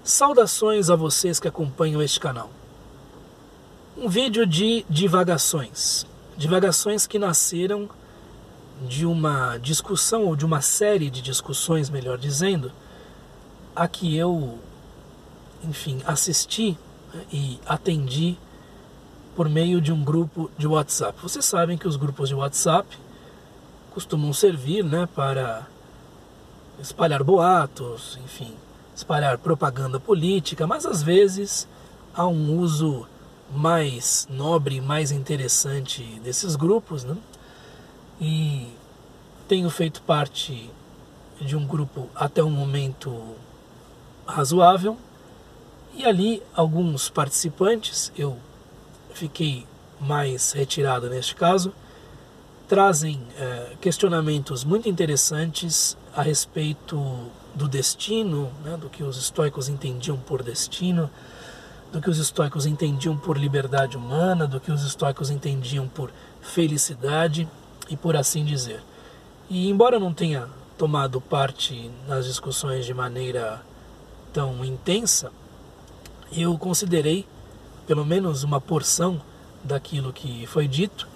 Saudações a vocês que acompanham este canal. Um vídeo de divagações. Divagações que nasceram de uma discussão, ou de uma série de discussões, melhor dizendo, a que eu, assisti e atendi por meio de um grupo de WhatsApp. Vocês sabem que os grupos de WhatsApp costumam servir, para espalhar boatos, espalhar propaganda política, mas às vezes há um uso mais nobre, mais interessante desses grupos, E tenho feito parte de um grupo até um momento razoável, e ali alguns participantes, eu fiquei mais retirado neste caso, trazem questionamentos muito interessantes a respeito do destino, do que os estoicos entendiam por destino, do que os estoicos entendiam por liberdade humana, do que os estoicos entendiam por felicidade e por assim dizer. E embora eu não tenha tomado parte nas discussões de maneira tão intensa, eu considerei pelo menos uma porção daquilo que foi dito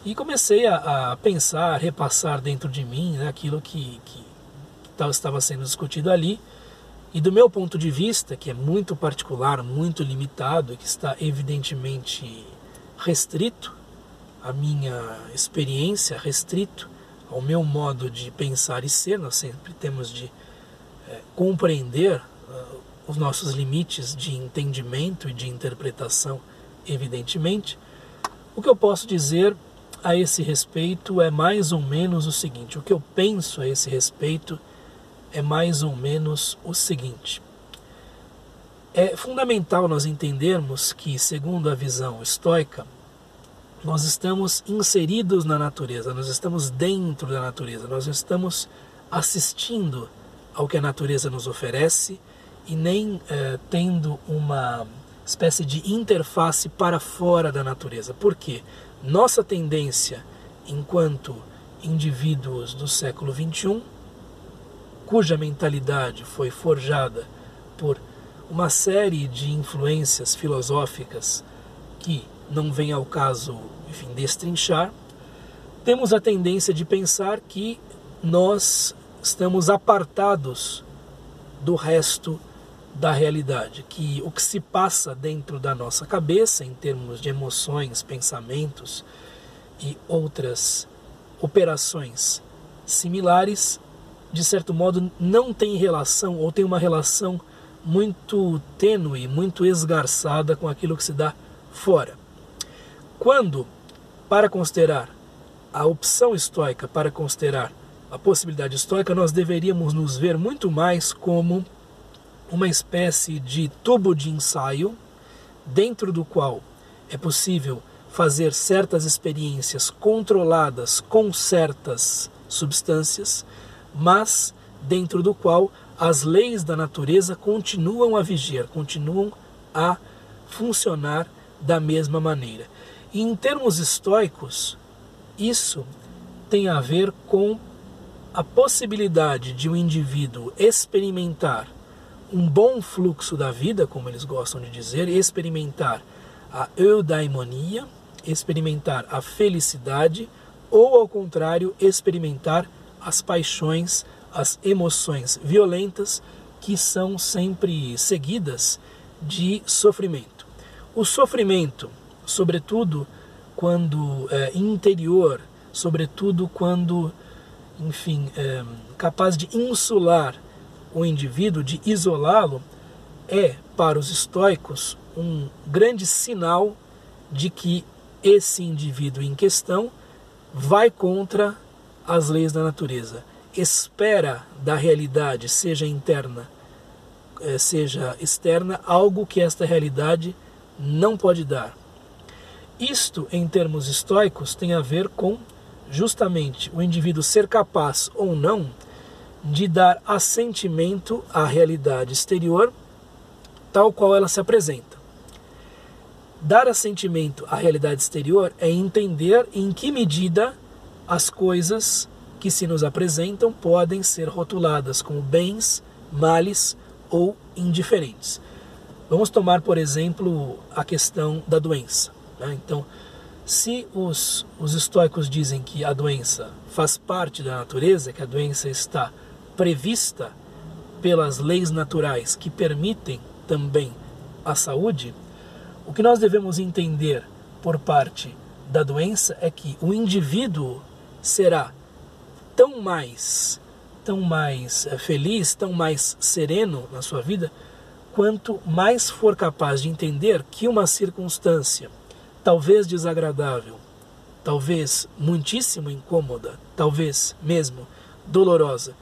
e comecei a pensar, a repassar dentro de mim aquilo que estava sendo discutido ali. E do meu ponto de vista, que é muito particular, muito limitado, e que está evidentemente restrito à minha experiência, restrito ao meu modo de pensar e ser, nós sempre temos de compreender os nossos limites de entendimento e de interpretação, evidentemente. O que eu posso dizer a esse respeito é mais ou menos o seguinte, o que eu penso a esse respeito é mais ou menos o seguinte. É fundamental nós entendermos que, segundo a visão estoica, nós estamos inseridos na natureza, nós estamos dentro da natureza, nós estamos assistindo ao que a natureza nos oferece e nem tendo uma espécie de interface para fora da natureza. Por quê? Nossa tendência, enquanto indivíduos do século XXI, cuja mentalidade foi forjada por uma série de influências filosóficas que não vem ao caso, destrinchar, temos a tendência de pensar que nós estamos apartados do resto da realidade, que o que se passa dentro da nossa cabeça, em termos de emoções, pensamentos e outras operações similares, de certo modo não tem relação, ou tem uma relação muito tênue, muito esgarçada com aquilo que se dá fora. Quando, para considerar a opção estoica, para considerar a possibilidade estoica, nós deveríamos nos ver muito mais como uma espécie de tubo de ensaio, dentro do qual é possível fazer certas experiências controladas com certas substâncias, mas dentro do qual as leis da natureza continuam a vigiar, continuam a funcionar da mesma maneira. E em termos estoicos, isso tem a ver com a possibilidade de um indivíduo experimentar um bom fluxo da vida, como eles gostam de dizer, experimentar a eudaimonia, experimentar a felicidade, ou ao contrário, experimentar as paixões, as emoções violentas, que são sempre seguidas de sofrimento. O sofrimento, sobretudo quando interior, sobretudo quando, capaz de insular o indivíduo, de isolá-lo, é, para os estoicos, um grande sinal de que esse indivíduo em questão vai contra as leis da natureza, espera da realidade, seja interna, seja externa, algo que esta realidade não pode dar. Isto, em termos estoicos, tem a ver com justamente o indivíduo ser capaz ou não de dar assentimento à realidade exterior, tal qual ela se apresenta. Dar assentimento à realidade exterior é entender em que medida as coisas que se nos apresentam podem ser rotuladas como bens, males ou indiferentes. Vamos tomar, por exemplo, a questão da doença, né? Então, se os estoicos dizem que a doença faz parte da natureza, que a doença está prevista pelas leis naturais que permitem também a saúde, o que nós devemos entender por parte da doença é que o indivíduo será tão mais feliz, tão mais sereno na sua vida, quanto mais for capaz de entender que uma circunstância, talvez desagradável, talvez muitíssimo incômoda, talvez mesmo dolorosa,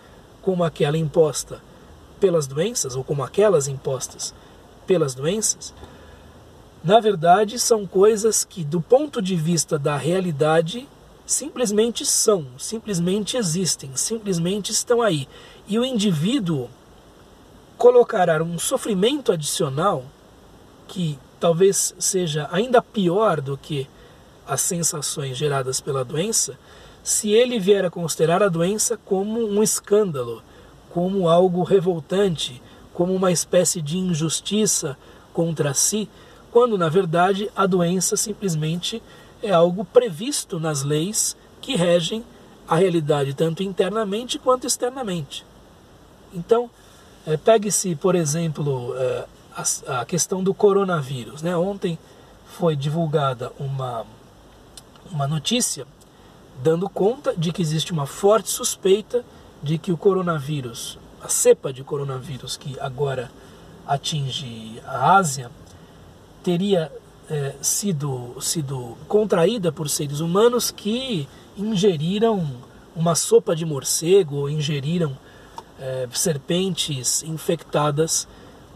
como aquela imposta pelas doenças, ou como aquelas impostas pelas doenças, na verdade são coisas que, do ponto de vista da realidade, simplesmente são, simplesmente existem, simplesmente estão aí. E o indivíduo colocará um sofrimento adicional que talvez seja ainda pior do que as sensações geradas pela doença, se ele vier a considerar a doença como um escândalo, como algo revoltante, como uma espécie de injustiça contra si, quando na verdade a doença simplesmente é algo previsto nas leis que regem a realidade tanto internamente quanto externamente. Então, pegue-se, por exemplo, a questão do coronavírus, né? Ontem foi divulgada uma notícia dando conta de que existe uma forte suspeita de que o coronavírus, a cepa de coronavírus que agora atinge a Ásia, teria sido contraída por seres humanos que ingeriram uma sopa de morcego ou ingeriram serpentes infectadas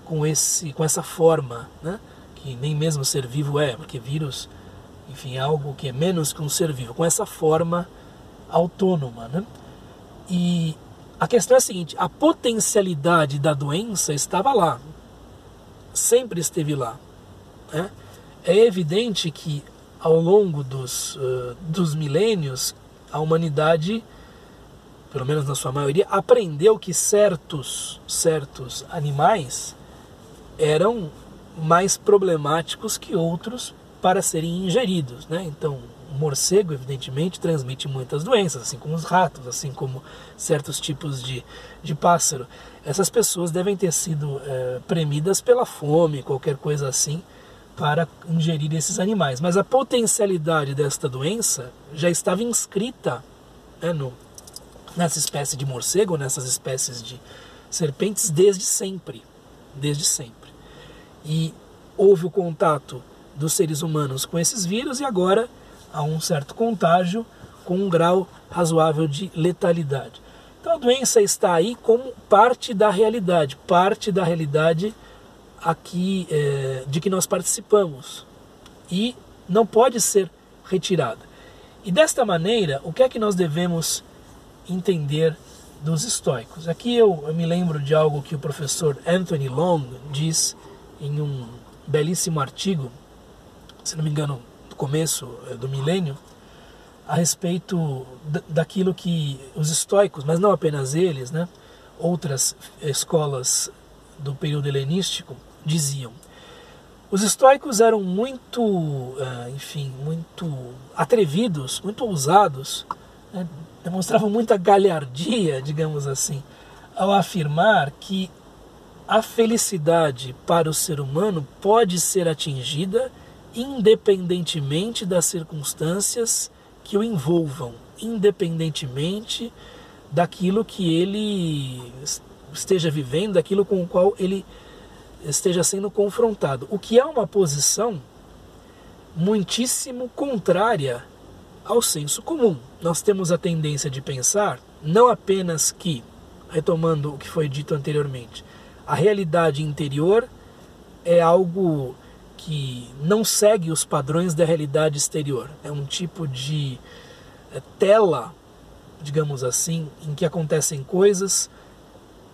com essa forma, né? Que nem mesmo ser vivo é, porque vírus, enfim, é algo que é menos que um ser vivo, com essa forma autônoma, né? E a questão é a seguinte: a potencialidade da doença estava lá, sempre esteve lá, né? É evidente que ao longo dos milênios a humanidade, pelo menos na sua maioria, aprendeu que certos animais eram mais problemáticos que outros para serem ingeridos, né? Então, o morcego, evidentemente, transmite muitas doenças, assim como os ratos, assim como certos tipos de pássaro. Essas pessoas devem ter sido premidas pela fome, qualquer coisa assim, para ingerir esses animais. Mas a potencialidade desta doença já estava inscrita, né, nessa espécie de morcego, nessas espécies de serpentes, desde sempre. Desde sempre. E houve o contato dos seres humanos com esses vírus e agora há um certo contágio com um grau razoável de letalidade. Então a doença está aí como parte da realidade aqui de que nós participamos e não pode ser retirada. E desta maneira, o que é que nós devemos entender dos estoicos? Aqui eu me lembro de algo que o professor Anthony Long diz em um belíssimo artigo, se não me engano, do começo do milênio, a respeito daquilo que os estoicos, mas não apenas eles, né, outras escolas do período helenístico diziam. Os estoicos eram muito atrevidos, muito ousados, né, demonstravam muita galhardia, digamos assim, ao afirmar que a felicidade para o ser humano pode ser atingida independentemente das circunstâncias que o envolvam, independentemente daquilo que ele esteja vivendo, daquilo com o qual ele esteja sendo confrontado. O que é uma posição muitíssimo contrária ao senso comum. Nós temos a tendência de pensar não apenas que, retomando o que foi dito anteriormente, a realidade interior é algo que não segue os padrões da realidade exterior. É um tipo de tela, digamos assim, em que acontecem coisas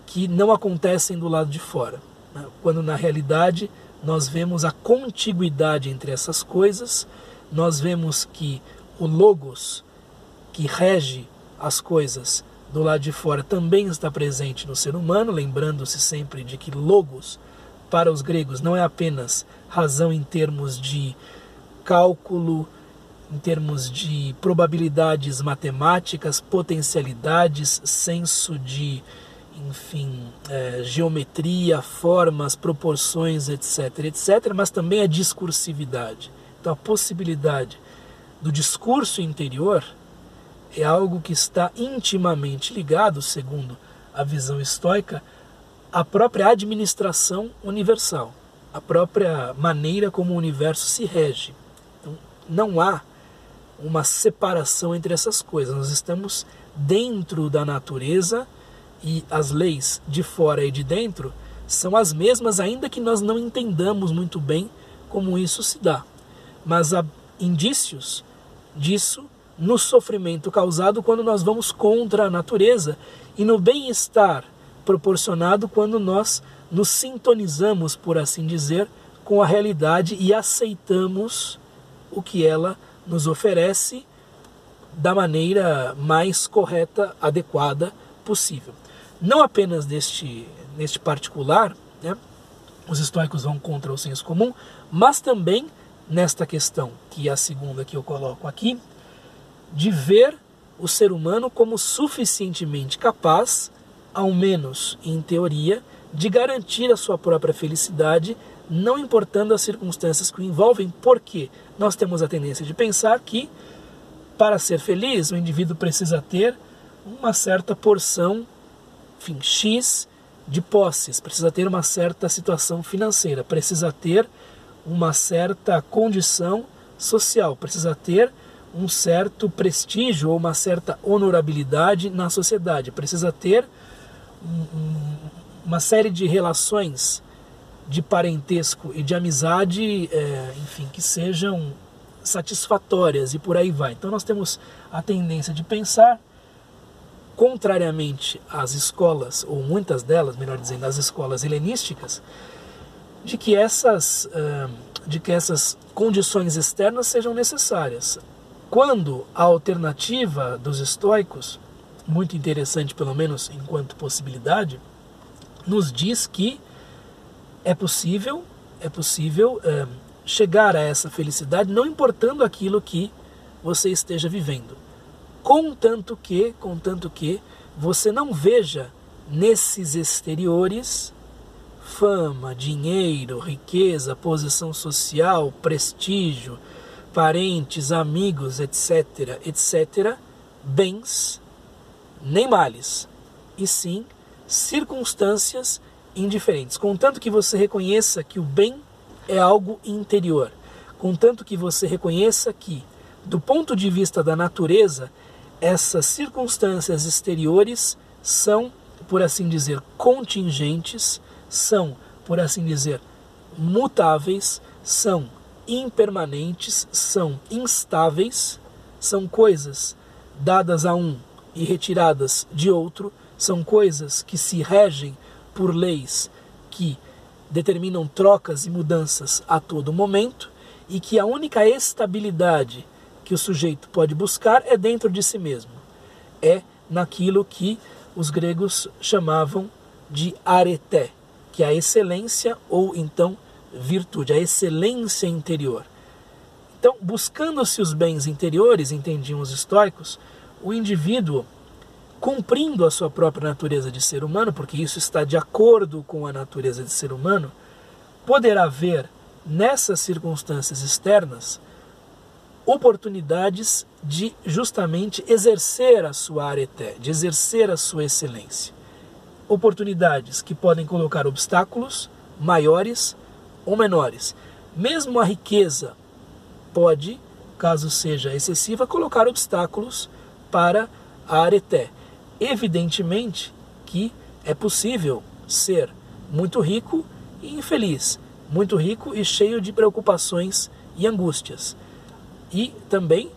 que não acontecem do lado de fora, né? Quando na realidade nós vemos a contiguidade entre essas coisas, nós vemos que o logos que rege as coisas do lado de fora também está presente no ser humano, lembrando-se sempre de que logos, para os gregos, não é apenas razão em termos de cálculo, em termos de probabilidades matemáticas, potencialidades, senso de, enfim, geometria, formas, proporções, etc., etc., mas também a discursividade. Então, a possibilidade do discurso interior é algo que está intimamente ligado, segundo a visão estoica, à própria administração universal, à própria maneira como o universo se rege. Então, não há uma separação entre essas coisas. Nós estamos dentro da natureza e as leis de fora e de dentro são as mesmas, ainda que nós não entendamos muito bem como isso se dá. Mas há indícios disso no sofrimento causado quando nós vamos contra a natureza e no bem-estar proporcionado quando nós nos sintonizamos, por assim dizer, com a realidade e aceitamos o que ela nos oferece da maneira mais correta, adequada possível. Não apenas neste particular, né, os estoicos vão contra o senso comum, mas também nesta questão, que é a segunda que eu coloco aqui, de ver o ser humano como suficientemente capaz, ao menos em teoria, de garantir a sua própria felicidade, não importando as circunstâncias que o envolvem, porque nós temos a tendência de pensar que, para ser feliz, o indivíduo precisa ter uma certa porção, enfim, X de posses, precisa ter uma certa situação financeira, precisa ter uma certa condição social, precisa ter um certo prestígio ou uma certa honorabilidade na sociedade, precisa ter uma série de relações de parentesco e de amizade, enfim, que sejam satisfatórias e por aí vai. Então nós temos a tendência de pensar, contrariamente às escolas, ou muitas delas, melhor dizendo, às escolas helenísticas, de que essas condições externas sejam necessárias. Quando a alternativa dos estoicos, muito interessante pelo menos enquanto possibilidade, nos diz que é possível chegar a essa felicidade não importando aquilo que você esteja vivendo, contanto que você não veja nesses exteriores fama, dinheiro, riqueza, posição social, prestígio, parentes, amigos, etc., etc., bens nem males, e sim circunstâncias indiferentes. Contanto que você reconheça que o bem é algo interior, contanto que você reconheça que, do ponto de vista da natureza, essas circunstâncias exteriores são, por assim dizer, contingentes, são, por assim dizer, mutáveis, são impermanentes, são instáveis, são coisas dadas a um e retiradas de outro, são coisas que se regem por leis que determinam trocas e mudanças a todo momento e que a única estabilidade que o sujeito pode buscar é dentro de si mesmo. É naquilo que os gregos chamavam de arete, que é a excelência ou então virtude, a excelência interior. Então, buscando-se os bens interiores, entendiam os estoicos, o indivíduo, cumprindo a sua própria natureza de ser humano, porque isso está de acordo com a natureza de ser humano, poderá ver nessas circunstâncias externas oportunidades de justamente exercer a sua arete, de exercer a sua excelência. Oportunidades que podem colocar obstáculos maiores ou menores. Mesmo a riqueza pode, caso seja excessiva, colocar obstáculos para a arete. Evidentemente que é possível ser muito rico e infeliz, muito rico e cheio de preocupações e angústias. E também,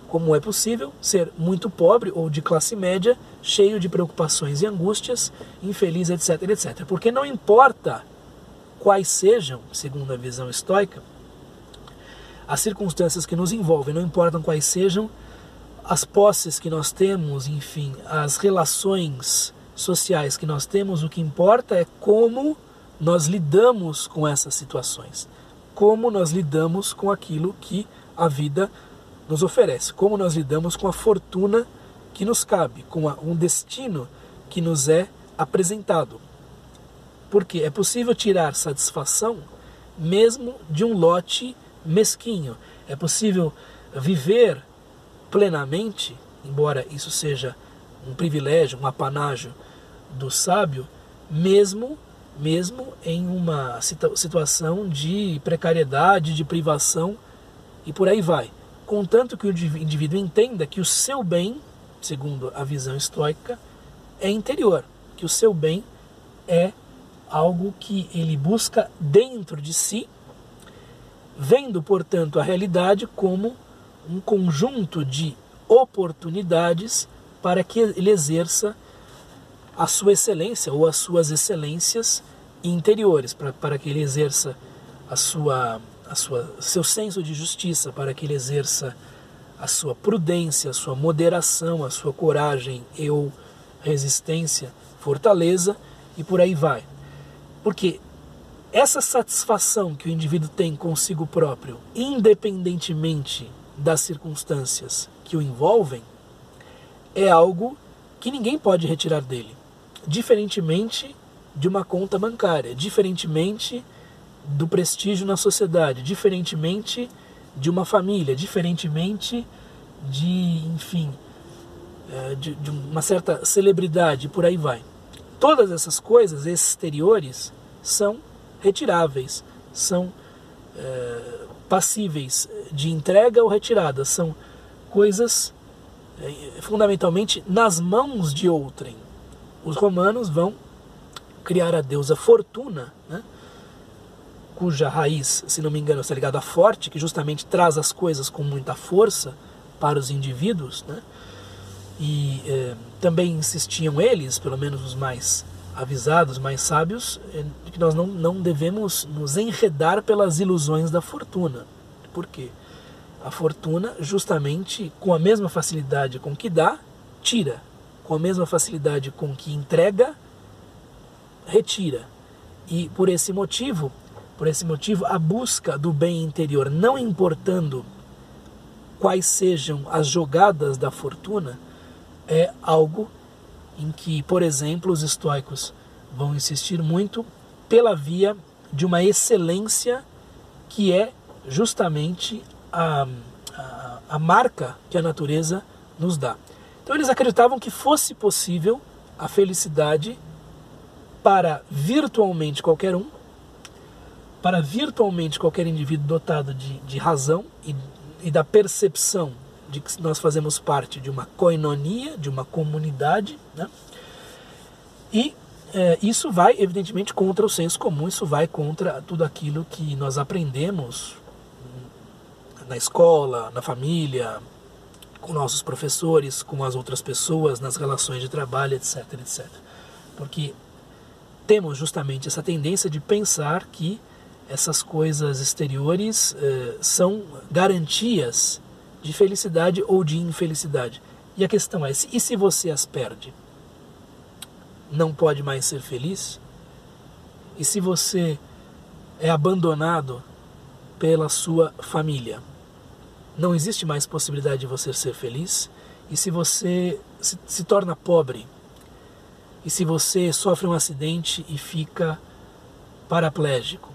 como é possível, ser muito pobre ou de classe média, cheio de preocupações e angústias, infeliz, etc, etc. Porque não importa quais sejam, segundo a visão estoica, as circunstâncias que nos envolvem, não importam quais sejam as posses que nós temos, enfim, as relações sociais que nós temos, o que importa é como nós lidamos com essas situações, como nós lidamos com aquilo que a vida nos oferece, como nós lidamos com a fortuna que nos cabe, com um destino que nos é apresentado. Porque é possível tirar satisfação mesmo de um lote mesquinho. É possível viver plenamente, embora isso seja um privilégio, um apanágio do sábio, mesmo em uma situação de precariedade, de privação e por aí vai. Contanto que o indivíduo entenda que o seu bem, segundo a visão estoica, é interior, que o seu bem é algo que ele busca dentro de si, vendo, portanto, a realidade como um conjunto de oportunidades para que ele exerça a sua excelência ou as suas excelências interiores, para que ele exerça seu senso de justiça, para que ele exerça a sua prudência, a sua moderação, a sua coragem ou resistência, fortaleza e por aí vai. Porque essa satisfação que o indivíduo tem consigo próprio, independentemente das circunstâncias que o envolvem, é algo que ninguém pode retirar dele, diferentemente de uma conta bancária, diferentemente do prestígio na sociedade, diferentemente de uma família, diferentemente de, enfim, de uma certa celebridade, por aí vai. Todas essas coisas exteriores são retiráveis, são passíveis de entrega ou retirada, são coisas fundamentalmente nas mãos de outrem. Os romanos vão criar a deusa Fortuna, né, cuja raiz, se não me engano, está ligada à Forte, que justamente traz as coisas com muita força para os indivíduos, né? E também insistiam eles, pelo menos os mais avisados, mais sábios, de que nós não devemos nos enredar pelas ilusões da fortuna. Por quê? A fortuna, justamente com a mesma facilidade com que dá, tira. Com a mesma facilidade com que entrega, retira. E por esse motivo, a busca do bem interior, não importando quais sejam as jogadas da fortuna, é algo em que, por exemplo, os estoicos vão insistir muito pela via de uma excelência que é justamente a marca que a natureza nos dá. Então eles acreditavam que fosse possível a felicidade para virtualmente qualquer um, para virtualmente qualquer indivíduo dotado de razão e da percepção de que nós fazemos parte de uma koinonia, de uma comunidade, né? E isso vai, evidentemente, contra o senso comum, isso vai contra tudo aquilo que nós aprendemos na escola, na família, com nossos professores, com as outras pessoas, nas relações de trabalho, etc, etc. Porque temos justamente essa tendência de pensar que essas coisas exteriores são garantias de felicidade ou de infelicidade. E a questão é, e se você as perde? Não pode mais ser feliz? E se você é abandonado pela sua família? Não existe mais possibilidade de você ser feliz? E se você se torna pobre? E se você sofre um acidente e fica paraplégico?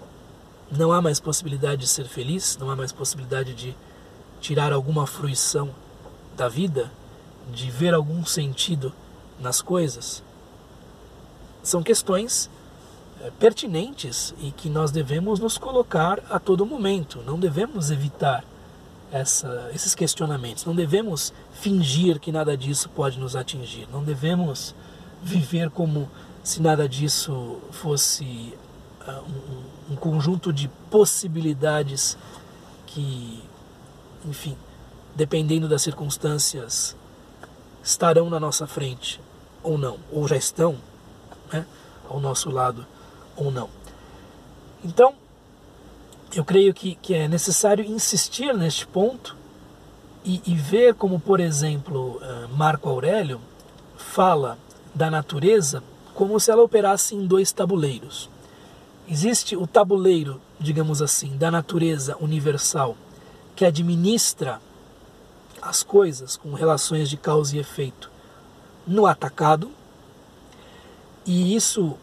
Não há mais possibilidade de ser feliz? Não há mais possibilidade de tirar alguma fruição da vida? De ver algum sentido nas coisas? São questões pertinentes e que nós devemos nos colocar a todo momento. Não devemos evitar esses questionamentos. Não devemos fingir que nada disso pode nos atingir. Não devemos viver como se nada disso fosse um conjunto de possibilidades que, enfim, dependendo das circunstâncias, estarão na nossa frente ou não, ou já estão, né, ao nosso lado ou não. Então, eu creio que é necessário insistir neste ponto e ver como, por exemplo, Marco Aurélio fala da natureza como se ela operasse em dois tabuleiros. Existe o tabuleiro, digamos assim, da natureza universal, que administra as coisas com relações de causa e efeito no atacado, e isso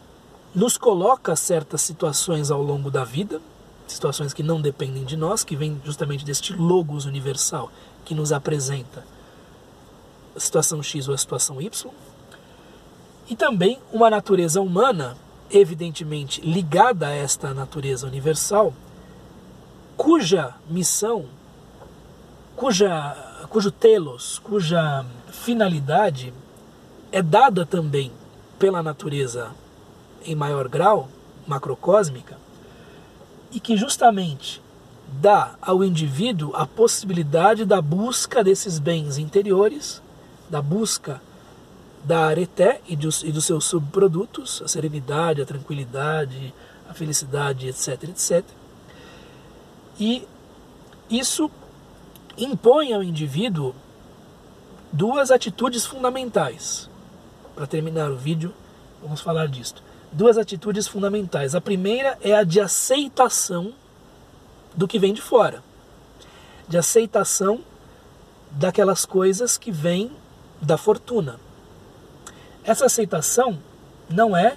nos coloca certas situações ao longo da vida, situações que não dependem de nós, que vêm justamente deste logos universal que nos apresenta a situação X ou a situação Y, e também uma natureza humana, evidentemente ligada a esta natureza universal, cuja missão, cujo telos, cuja finalidade é dada também pela natureza em maior grau, macrocósmica, e que justamente dá ao indivíduo a possibilidade da busca desses bens interiores, da busca da areté e dos seus subprodutos, a serenidade, a tranquilidade, a felicidade, etc, etc. E isso impõe ao indivíduo duas atitudes fundamentais. Para terminar o vídeo, vamos falar disto. Duas atitudes fundamentais. A primeira é a de aceitação do que vem de fora, de aceitação daquelas coisas que vêm da fortuna. Essa aceitação não é,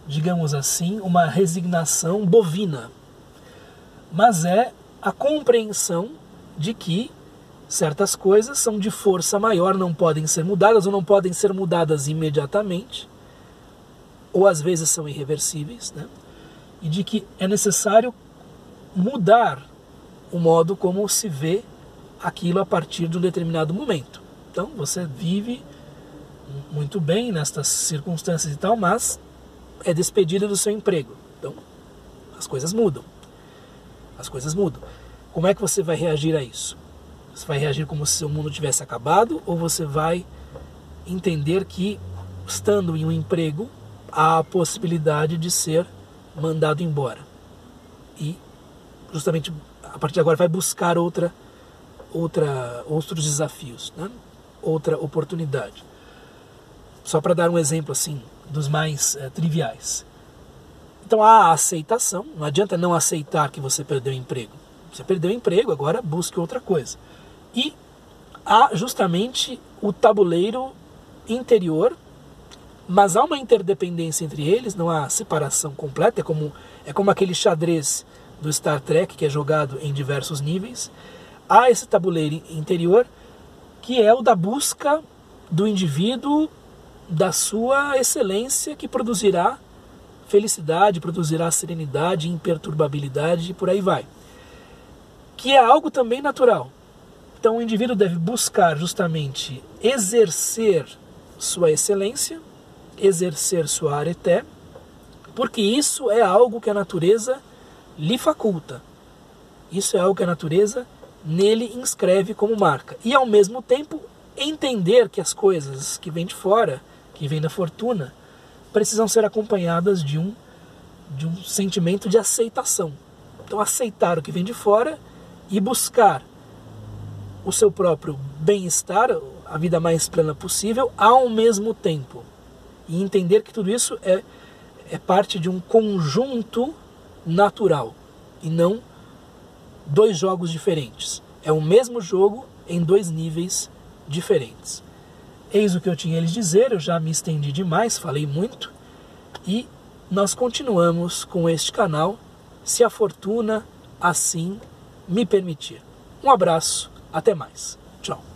digamos assim, uma resignação bovina, mas é a compreensão de que certas coisas são de força maior, não podem ser mudadas ou não podem ser mudadas imediatamente, ou às vezes são irreversíveis, né? E de que é necessário mudar o modo como se vê aquilo a partir de um determinado momento. Então você vive muito bem nestas circunstâncias e tal, mas é despedido do seu emprego. Então as coisas mudam. As coisas mudam. Como é que você vai reagir a isso? Você vai reagir como se o mundo tivesse acabado, ou você vai entender que, estando em um emprego, há a possibilidade de ser mandado embora? E justamente a partir de agora vai buscar outros desafios, né? Outra oportunidade. Só para dar um exemplo assim dos mais triviais. Então há a aceitação, não adianta não aceitar que você perdeu o emprego. Você perdeu o emprego, agora busque outra coisa. E há justamente o tabuleiro interior, mas há uma interdependência entre eles, não há separação completa, é como aquele xadrez do Star Trek que é jogado em diversos níveis. Há esse tabuleiro interior que é o da busca do indivíduo da sua excelência, que produzirá felicidade, produzirá serenidade, imperturbabilidade e por aí vai. Que é algo também natural. Então o indivíduo deve buscar justamente exercer sua excelência, exercer sua areté, porque isso é algo que a natureza lhe faculta. Isso é algo que a natureza nele inscreve como marca. E ao mesmo tempo entender que as coisas que vêm de fora, que vêm da fortuna, precisam ser acompanhadas de um sentimento de aceitação. Então aceitar o que vem de fora e buscar o seu próprio bem-estar, a vida mais plena possível, ao mesmo tempo. E entender que tudo isso é parte de um conjunto natural e não dois jogos diferentes. É o mesmo jogo em dois níveis diferentes. Eis o que eu tinha a lhes dizer, eu já me estendi demais, falei muito, e nós continuamos com este canal, se a fortuna assim me permitir. Um abraço, até mais. Tchau.